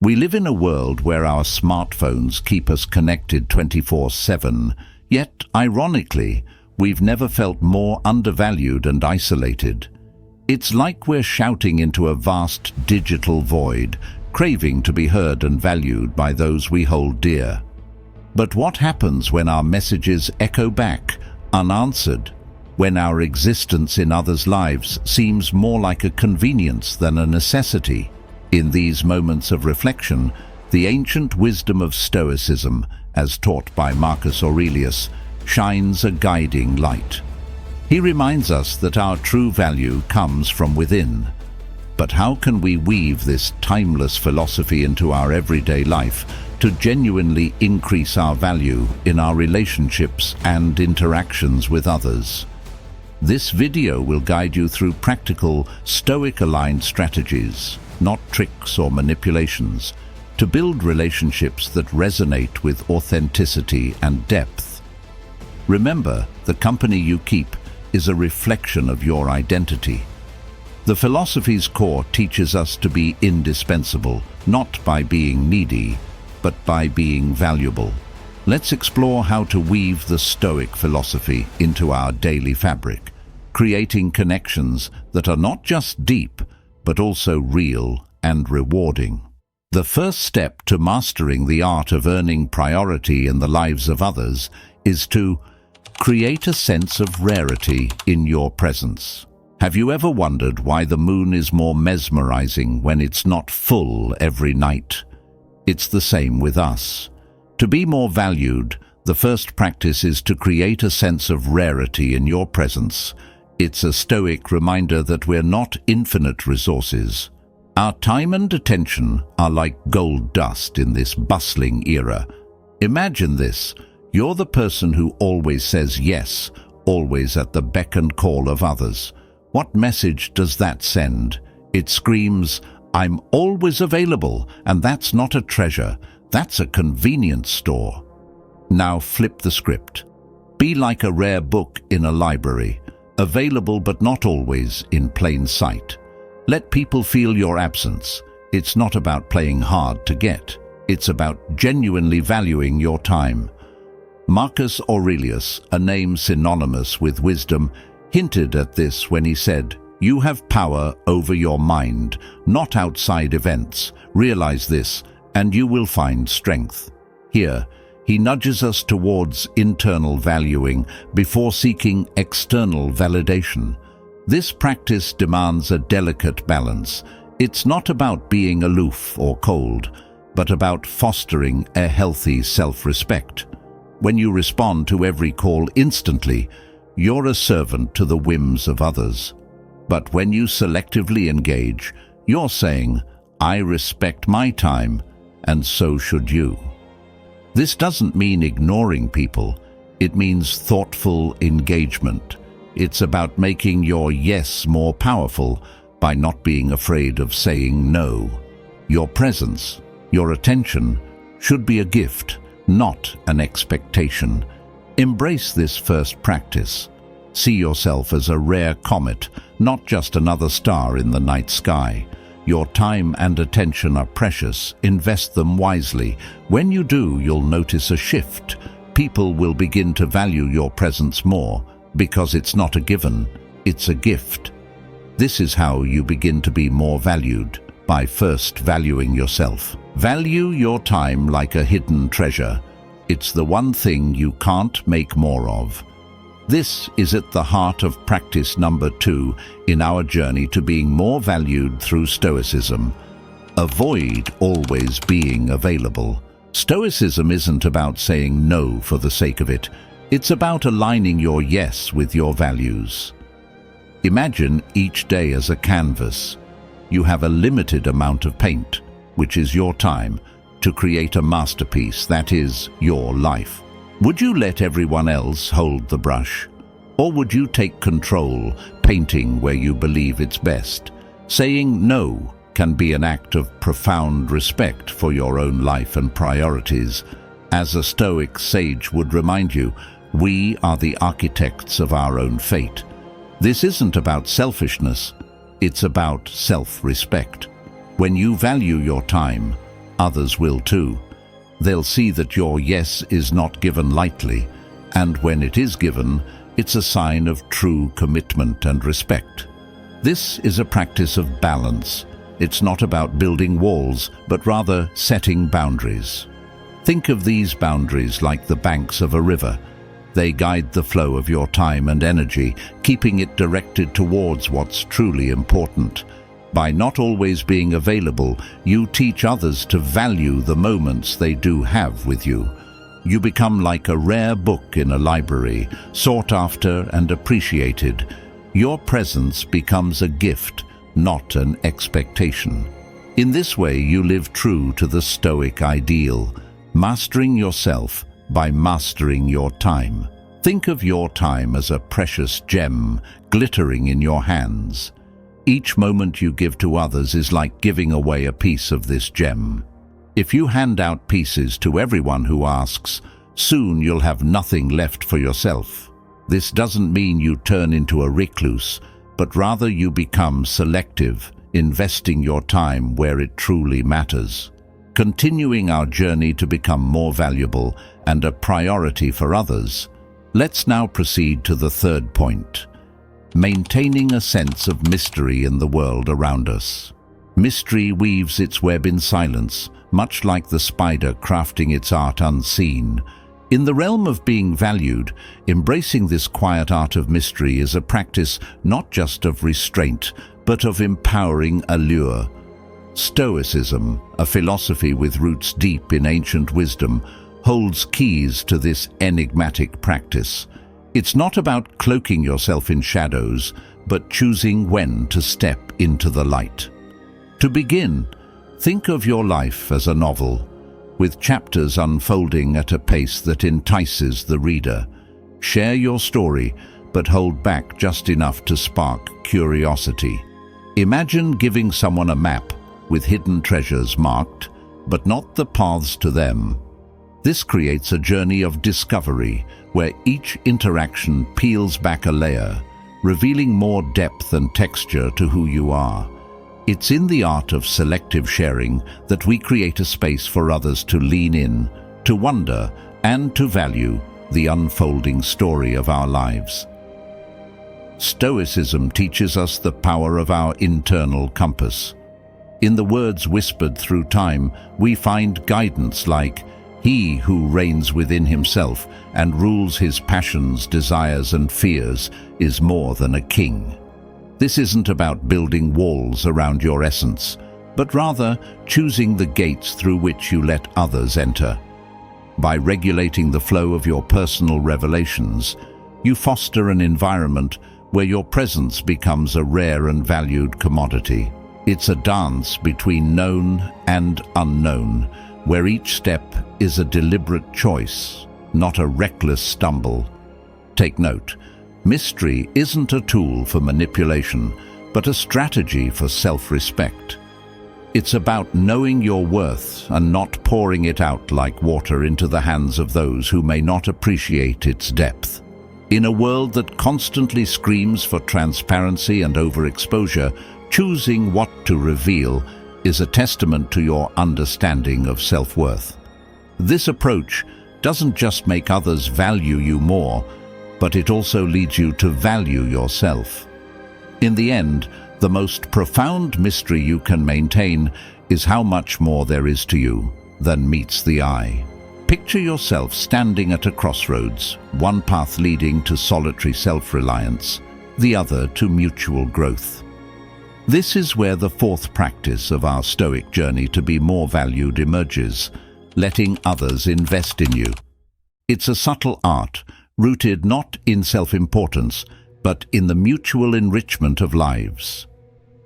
We live in a world where our smartphones keep us connected 24/7, yet, ironically, we've never felt more undervalued and isolated. It's like we're shouting into a vast digital void, craving to be heard and valued by those we hold dear. But what happens when our messages echo back, unanswered? When our existence in others' lives seems more like a convenience than a necessity? In these moments of reflection, the ancient wisdom of Stoicism, as taught by Marcus Aurelius, shines a guiding light. He reminds us that our true value comes from within. But how can we weave this timeless philosophy into our everyday life to genuinely increase our value in our relationships and interactions with others? This video will guide you through practical, Stoic-aligned strategies, not tricks or manipulations, to build relationships that resonate with authenticity and depth. Remember, the company you keep is a reflection of your identity. The philosophy's core teaches us to be indispensable, not by being needy, but by being valuable. Let's explore how to weave the Stoic philosophy into our daily fabric, creating connections that are not just deep, but also real and rewarding. The first step to mastering the art of earning priority in the lives of others is to create a sense of rarity in your presence. Have you ever wondered why the moon is more mesmerizing when it's not full every night? It's the same with us. To be more valued, the first practice is to create a sense of rarity in your presence. It's a Stoic reminder that we're not infinite resources. Our time and attention are like gold dust in this bustling era. Imagine this. You're the person who always says yes, always at the beck and call of others. What message does that send? It screams, "I'm always available," and that's not a treasure, that's a convenience store. Now flip the script. Be like a rare book in a library, available but not always in plain sight. Let people feel your absence. It's not about playing hard to get. It's about genuinely valuing your time. Marcus Aurelius, a name synonymous with wisdom, hinted at this when he said, "You have power over your mind, not outside events. Realize this, and you will find strength." Here, he nudges us towards internal valuing before seeking external validation. This practice demands a delicate balance. It's not about being aloof or cold, but about fostering a healthy self-respect. When you respond to every call instantly, you're a servant to the whims of others. But when you selectively engage, you're saying, "I respect my time, and so should you." This doesn't mean ignoring people. It means thoughtful engagement. It's about making your yes more powerful by not being afraid of saying no. Your presence, your attention, should be a gift, not an expectation. Embrace this first practice. See yourself as a rare comet, not just another star in the night sky. Your time and attention are precious. Invest them wisely. When you do, you'll notice a shift. People will begin to value your presence more, because it's not a given, it's a gift. This is how you begin to be more valued, by first valuing yourself. Value your time like a hidden treasure. It's the one thing you can't make more of. This is at the heart of practice number 2 in our journey to being more valued through Stoicism. Avoid always being available. Stoicism isn't about saying no for the sake of it. It's about aligning your yes with your values. Imagine each day as a canvas. You have a limited amount of paint, which is your time, to create a masterpiece that is your life. Would you let everyone else hold the brush? Or would you take control, painting where you believe it's best? Saying no can be an act of profound respect for your own life and priorities. As a Stoic sage would remind you, we are the architects of our own fate. This isn't about selfishness, it's about self-respect. When you value your time, others will too. They'll see that your yes is not given lightly, and when it is given, it's a sign of true commitment and respect. This is a practice of balance. It's not about building walls, but rather setting boundaries. Think of these boundaries like the banks of a river. They guide the flow of your time and energy, keeping it directed towards what's truly important. By not always being available, you teach others to value the moments they do have with you. You become like a rare book in a library, sought after and appreciated. Your presence becomes a gift, not an expectation. In this way, you live true to the Stoic ideal, mastering yourself by mastering your time. Think of your time as a precious gem glittering in your hands. Each moment you give to others is like giving away a piece of this gem. If you hand out pieces to everyone who asks, soon you'll have nothing left for yourself. This doesn't mean you turn into a recluse, but rather you become selective, investing your time where it truly matters. Continuing our journey to become more valuable and a priority for others, let's now proceed to the third point: maintaining a sense of mystery in the world around us. Mystery weaves its web in silence, much like the spider crafting its art unseen. In the realm of being valued, embracing this quiet art of mystery is a practice not just of restraint, but of empowering allure. Stoicism, a philosophy with roots deep in ancient wisdom, holds keys to this enigmatic practice. It's not about cloaking yourself in shadows, but choosing when to step into the light. To begin, think of your life as a novel, with chapters unfolding at a pace that entices the reader. Share your story, but hold back just enough to spark curiosity. Imagine giving someone a map with hidden treasures marked, but not the paths to them. This creates a journey of discovery, where each interaction peels back a layer, revealing more depth and texture to who you are. It's in the art of selective sharing that we create a space for others to lean in, to wonder, and to value the unfolding story of our lives. Stoicism teaches us the power of our internal compass. In the words whispered through time, we find guidance like, "He who reigns within himself and rules his passions, desires, and fears is more than a king." This isn't about building walls around your essence, but rather choosing the gates through which you let others enter. By regulating the flow of your personal revelations, you foster an environment where your presence becomes a rare and valued commodity. It's a dance between known and unknown, where each step is a deliberate choice, not a reckless stumble. Take note, mystery isn't a tool for manipulation, but a strategy for self-respect. It's about knowing your worth and not pouring it out like water into the hands of those who may not appreciate its depth. In a world that constantly screams for transparency and overexposure, choosing what to reveal is a testament to your understanding of self-worth. This approach doesn't just make others value you more, but it also leads you to value yourself. In the end, the most profound mystery you can maintain is how much more there is to you than meets the eye. Picture yourself standing at a crossroads, one path leading to solitary self-reliance, the other to mutual growth. This is where the fourth practice of our Stoic journey to be more valued emerges, letting others invest in you. It's a subtle art, rooted not in self-importance, but in the mutual enrichment of lives.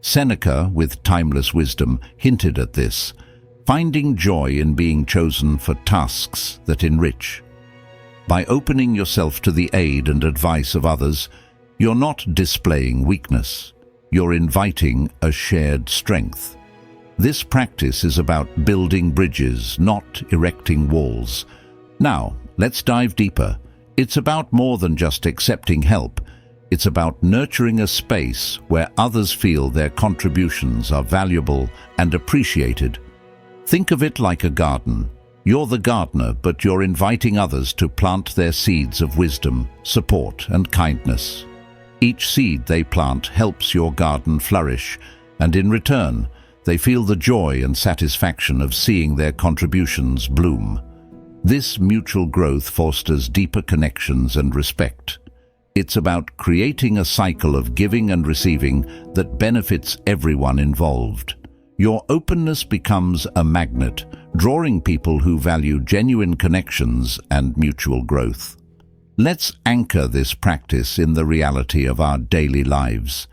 Seneca, with timeless wisdom, hinted at this, finding joy in being chosen for tasks that enrich. By opening yourself to the aid and advice of others, you're not displaying weakness. You're inviting a shared strength. This practice is about building bridges, not erecting walls. Now, let's dive deeper. It's about more than just accepting help. It's about nurturing a space where others feel their contributions are valuable and appreciated. Think of it like a garden. You're the gardener, but you're inviting others to plant their seeds of wisdom, support, and kindness. Each seed they plant helps your garden flourish, and in return, they feel the joy and satisfaction of seeing their contributions bloom. This mutual growth fosters deeper connections and respect. It's about creating a cycle of giving and receiving that benefits everyone involved. Your openness becomes a magnet, drawing people who value genuine connections and mutual growth. Let's anchor this practice in the reality of our daily lives.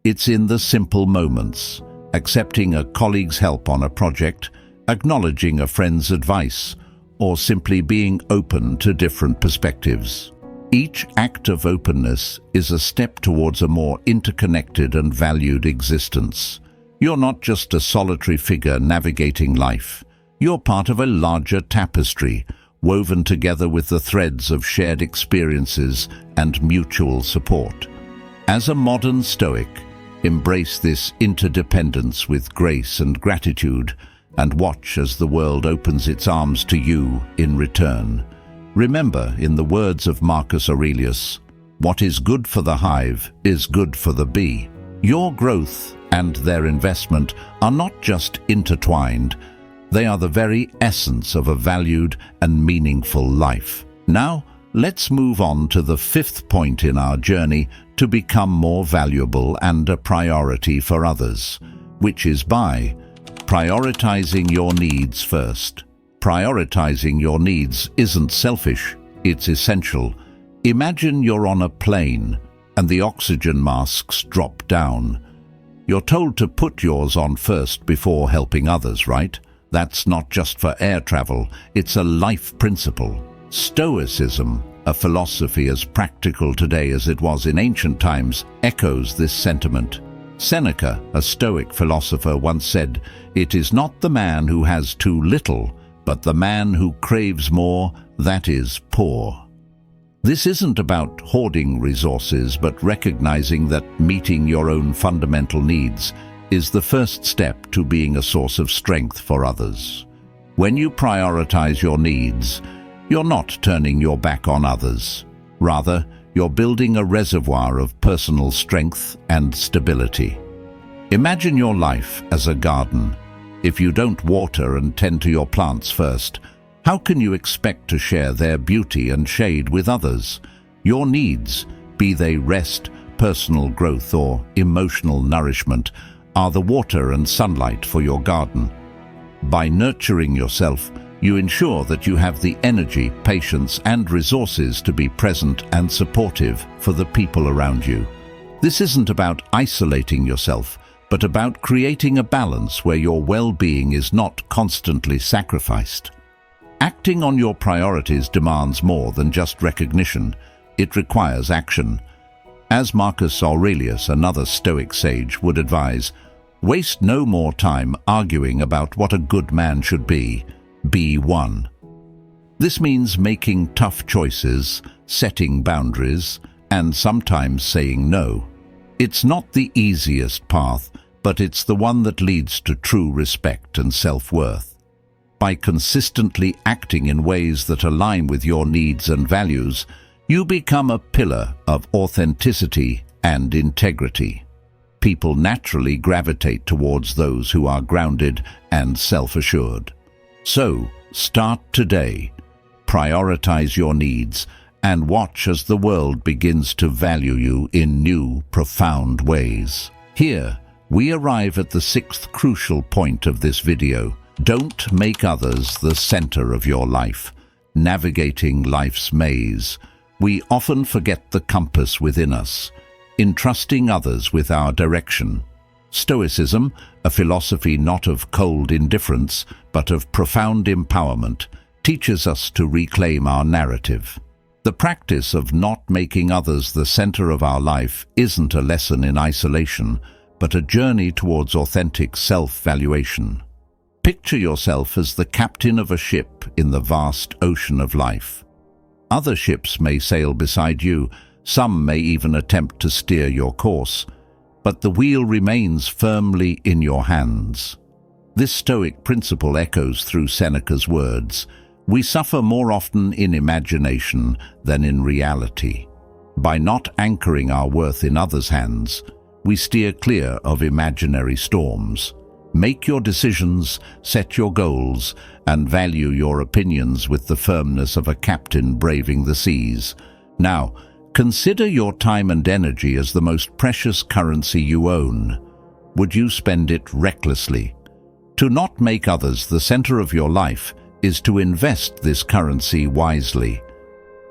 It's in the simple moments, accepting a colleague's help on a project, acknowledging a friend's advice, or simply being open to different perspectives. Each act of openness is a step towards a more interconnected and valued existence. You're not just a solitary figure navigating life. You're part of a larger tapestry, woven together with the threads of shared experiences and mutual support. As a modern Stoic, embrace this interdependence with grace and gratitude, and watch as the world opens its arms to you in return. Remember, in the words of Marcus Aurelius, what is good for the hive is good for the bee. Your growth and their investment are not just intertwined, they are the very essence of a valued and meaningful life. Now, let's move on to the fifth point in our journey to become more valuable and a priority for others, which is by prioritizing your needs first. Prioritizing your needs isn't selfish, it's essential. Imagine you're on a plane and the oxygen masks drop down. You're told to put yours on first before helping others, right? That's not just for air travel, it's a life principle. Stoicism, a philosophy as practical today as it was in ancient times, echoes this sentiment. Seneca, a Stoic philosopher, once said, "It is not the man who has too little, but the man who craves more, that is poor." This isn't about hoarding resources, but recognizing that meeting your own fundamental needs is the first step to being a source of strength for others. When you prioritize your needs, you're not turning your back on others. Rather, you're building a reservoir of personal strength and stability. Imagine your life as a garden. If you don't water and tend to your plants first, how can you expect to share their beauty and shade with others? Your needs, be they rest, personal growth, or emotional nourishment, are the water and sunlight for your garden. By nurturing yourself, you ensure that you have the energy, patience, and resources to be present and supportive for the people around you. This isn't about isolating yourself, but about creating a balance where your well-being is not constantly sacrificed. Acting on your priorities demands more than just recognition. It requires action. As Marcus Aurelius, another Stoic sage, would advise, waste no more time arguing about what a good man should be. Be one. This means making tough choices, setting boundaries, and sometimes saying no. It's not the easiest path, but it's the one that leads to true respect and self-worth. By consistently acting in ways that align with your needs and values, you become a pillar of authenticity and integrity. People naturally gravitate towards those who are grounded and self-assured. So, start today. Prioritize your needs and watch as the world begins to value you in new, profound ways. Here, we arrive at the sixth crucial point of this video. Don't make others the center of your life. Navigating life's maze, we often forget the compass within us, entrusting others with our direction. Stoicism, a philosophy not of cold indifference, but of profound empowerment, teaches us to reclaim our narrative. The practice of not making others the center of our life isn't a lesson in isolation, but a journey towards authentic self-valuation. Picture yourself as the captain of a ship in the vast ocean of life. Other ships may sail beside you, some may even attempt to steer your course, but the wheel remains firmly in your hands. This Stoic principle echoes through Seneca's words, "We suffer more often in imagination than in reality." By not anchoring our worth in others' hands, we steer clear of imaginary storms. Make your decisions, set your goals, and value your opinions with the firmness of a captain braving the seas. Now, consider your time and energy as the most precious currency you own. Would you spend it recklessly? To not make others the center of your life is to invest this currency wisely.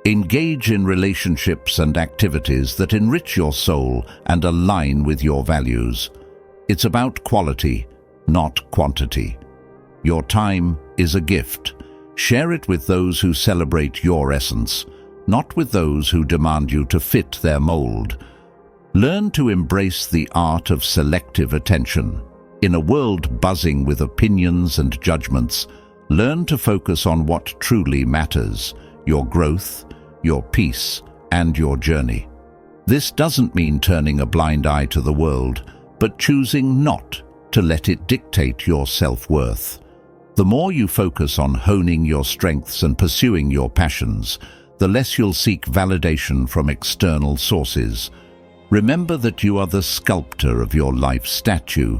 Engage in relationships and activities that enrich your soul and align with your values. It's about quality, not quantity. Your time is a gift. Share it with those who celebrate your essence, not with those who demand you to fit their mold. Learn to embrace the art of selective attention. In a world buzzing with opinions and judgments, learn to focus on what truly matters: your growth, your peace, and your journey. This doesn't mean turning a blind eye to the world, but choosing not to let it dictate your self-worth. The more you focus on honing your strengths and pursuing your passions, the less you'll seek validation from external sources. Remember that you are the sculptor of your life statue.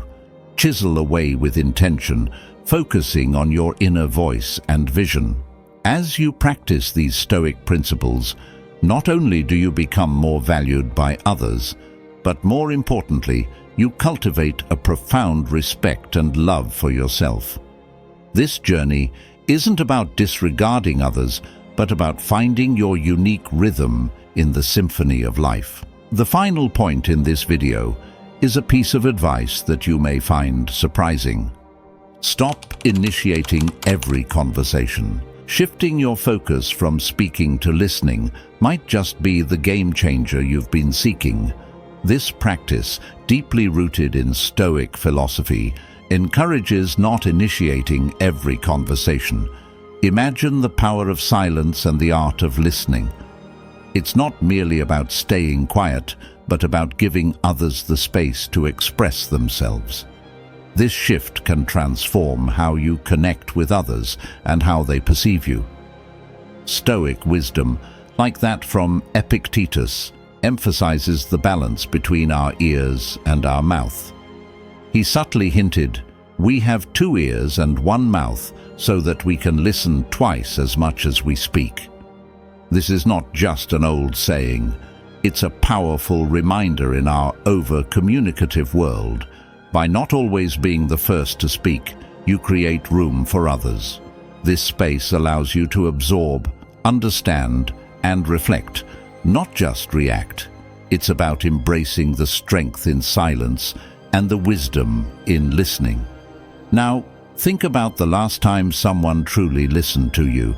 Chisel away with intention, focusing on your inner voice and vision. As you practice these Stoic principles, not only do you become more valued by others, but more importantly, you cultivate a profound respect and love for yourself. This journey isn't about disregarding others, but about finding your unique rhythm in the symphony of life. The final point in this video is a piece of advice that you may find surprising. Stop initiating every conversation. Shifting your focus from speaking to listening might just be the game changer you've been seeking. This practice, deeply rooted in Stoic philosophy, encourages not initiating every conversation. Imagine the power of silence and the art of listening. It's not merely about staying quiet, but about giving others the space to express themselves. This shift can transform how you connect with others and how they perceive you. Stoic wisdom, like that from Epictetus, emphasizes the balance between our ears and our mouth. He subtly hinted, "We have 2 ears and 1 mouth so that we can listen twice as much as we speak." This is not just an old saying. It's a powerful reminder in our over-communicative world. By not always being the first to speak, you create room for others. This space allows you to absorb, understand, and reflect, not just react. It's about embracing the strength in silence and the wisdom in listening. Now, think about the last time someone truly listened to you.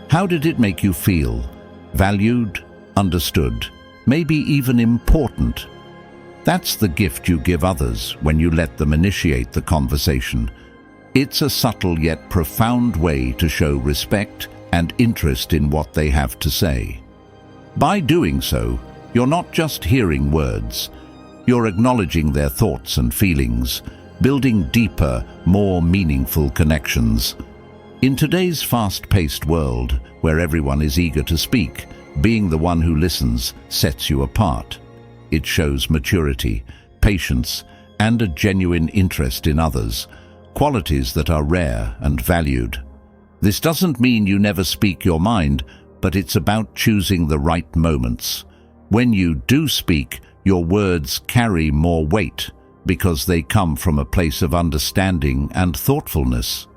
How did it make you feel? Valued? Understood? Maybe even important? That's the gift you give others when you let them initiate the conversation. It's a subtle yet profound way to show respect and interest in what they have to say. By doing so, you're not just hearing words. You're acknowledging their thoughts and feelings, building deeper, more meaningful connections. In today's fast-paced world, where everyone is eager to speak, being the one who listens sets you apart. It shows maturity, patience, and a genuine interest in others, qualities that are rare and valued. This doesn't mean you never speak your mind, but it's about choosing the right moments. When you do speak, your words carry more weight because they come from a place of understanding and thoughtfulness.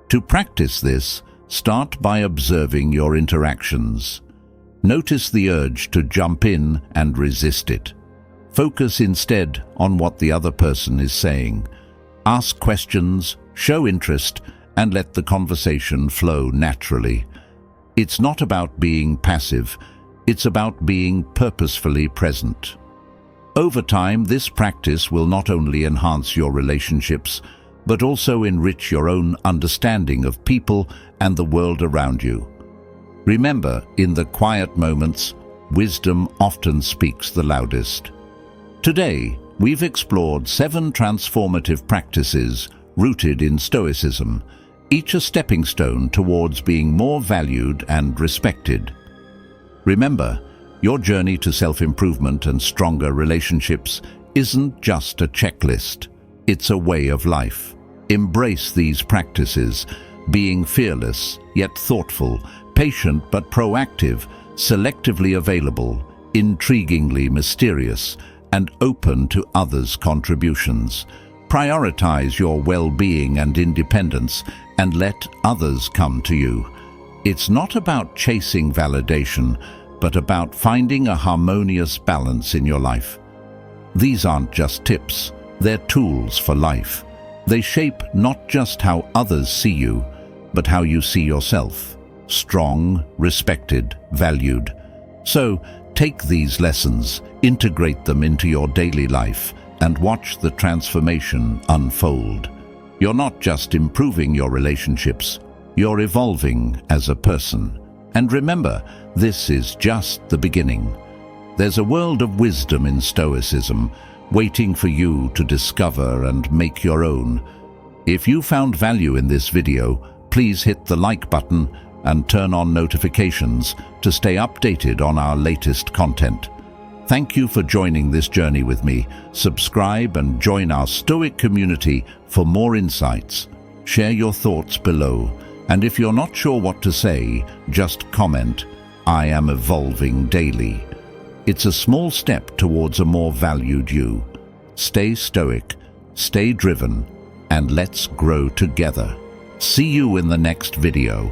To practice this, start by observing your interactions. Notice the urge to jump in and resist it. Focus instead on what the other person is saying. Ask questions, show interest, and let the conversation flow naturally. It's not about being passive, it's about being purposefully present. Over time, this practice will not only enhance your relationships, but also enrich your own understanding of people and the world around you. Remember, in the quiet moments, wisdom often speaks the loudest. Today, we've explored 7 transformative practices rooted in Stoicism, each a stepping stone towards being more valued and respected. Remember, your journey to self-improvement and stronger relationships isn't just a checklist, it's a way of life. Embrace these practices, being fearless yet thoughtful, patient but proactive, selectively available, intriguingly mysterious, and open to others' contributions. Prioritize your well-being and independence and let others come to you. It's not about chasing validation, but about finding a harmonious balance in your life. These aren't just tips, they're tools for life. They shape not just how others see you, but how you see yourself. Strong, respected, valued. So, take these lessons, integrate them into your daily life, and watch the transformation unfold. You're not just improving your relationships, you're evolving as a person. And remember, this is just the beginning. There's a world of wisdom in Stoicism, waiting for you to discover and make your own. If you found value in this video, please hit the like button and turn on notifications to stay updated on our latest content. Thank you for joining this journey with me. Subscribe and join our Stoic community for more insights. Share your thoughts below, and if you're not sure what to say, just comment, "I am evolving daily." It's a small step towards a more valued you. Stay stoic, stay driven, and let's grow together. See you in the next video.